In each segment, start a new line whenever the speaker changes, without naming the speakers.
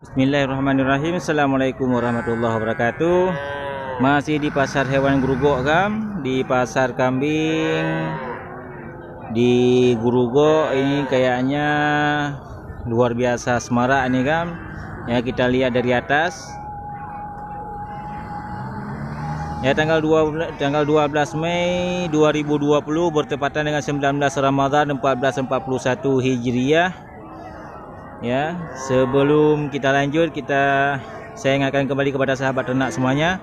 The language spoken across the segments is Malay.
Bismillahirrahmanirrahim. Assalamualaikum warahmatullahi wabarakatuh. Masih di pasar hewan Grogol Gam, di pasar kambing di Grogol. Ini kayaknya luar biasa semarak nih Gam. Ya, kita lihat dari atas. Ya, tanggal 12 Mei 2020 bertepatan dengan 19 Ramadan 1441 Hijriah. Ya, sebelum kita lanjut, saya ingatkan kembali kepada sahabat ternak semuanya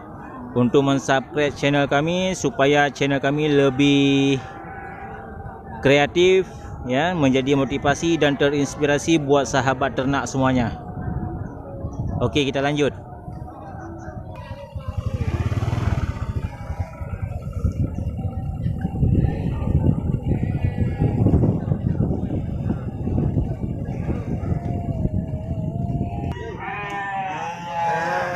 untuk mensubscribe channel kami supaya channel kami lebih kreatif, ya, menjadi motivasi dan terinspirasi buat sahabat ternak semuanya. Oke, kita lanjut.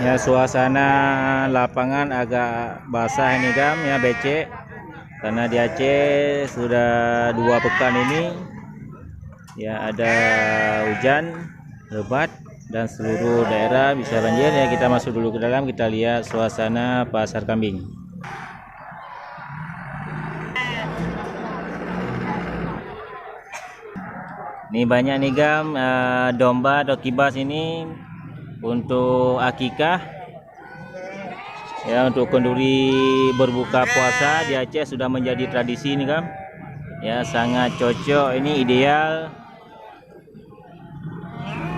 Ya, suasana lapangan agak basah ini Gam, ya, becek karena di Aceh sudah 2 pekan ini ya ada hujan lebat dan seluruh daerah bisa banjir. Ya, kita masuk dulu ke dalam, kita lihat suasana pasar kambing. Ini banyak nih Gam, domba atau kibas ini untuk akikah, ya, untuk kenduri berbuka puasa di Aceh sudah menjadi tradisi ini Gam. Ya, sangat cocok, ini ideal.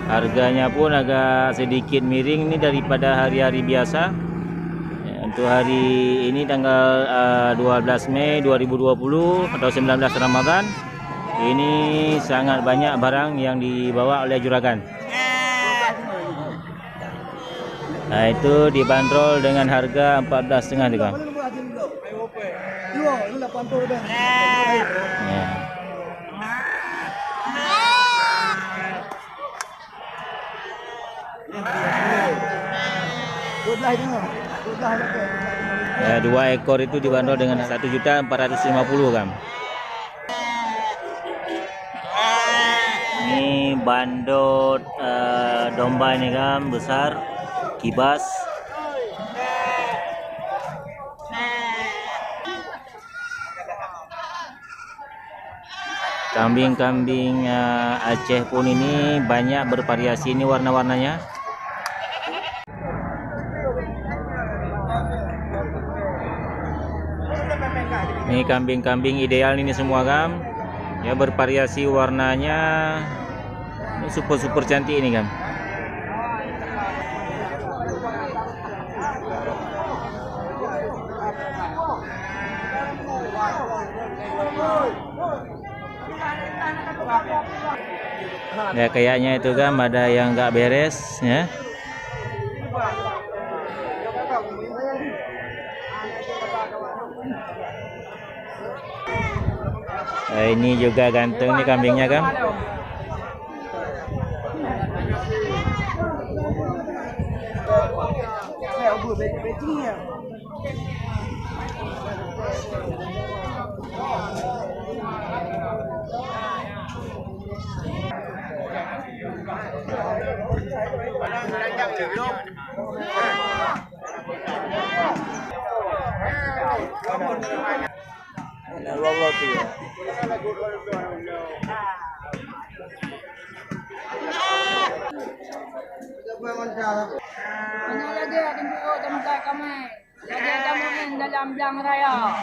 Harganya pun agak sedikit miring ini daripada hari-hari biasa. Ya, untuk hari ini tanggal 12 Mei 2020 atau 19 Ramadan, ini sangat banyak barang yang dibawa oleh juragan. Nah, itu dibanderol dengan harga 14,5 juga. Ya. Ya, 2 ekor itu dibanderol dengan 1.450.000 Gam. Ini bandot domba ini Gam, besar, kibas. Kambing-kambing Aceh pun ini banyak bervariasi ini warna-warnanya. Ini kambing-kambing ideal ini semua Gam. Ya, bervariasi warnanya. Ini super cantik ini Gam. Ya, kayaknya itu Gam ada yang nggak beres, ya. Nah, ini juga ganteng nih kambingnya Gam.
Mana lagi tempat tempat kami. Lagi kamu main dalam belang raya.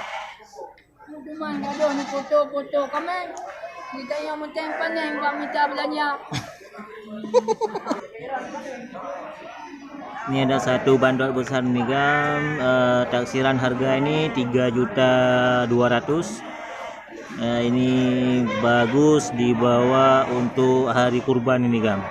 Cuma ada ni foto-foto kami. Kita yang macam panen kami minta belanja.
Ini ada satu bandot besar nih Gam, taksiran harga ini 3.200.000. Ini bagus dibawa untuk hari kurban ini Gam.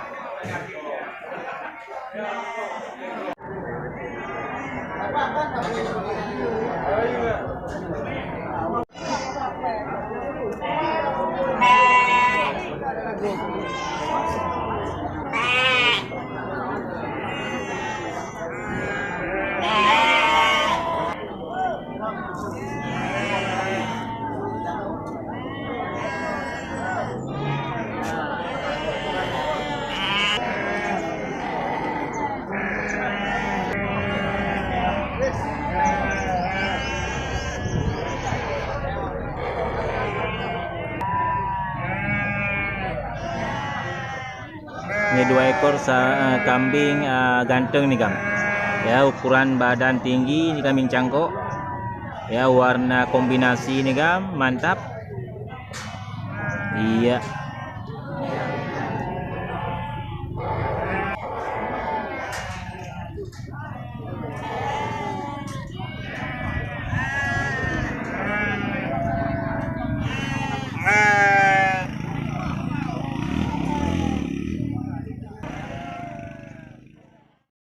Ini 2 ekor kambing ganteng nih Kam. Ya, ukuran badan tinggi ini kambing cangkok. Ya, warna kombinasi nih Kam, mantap. Iya.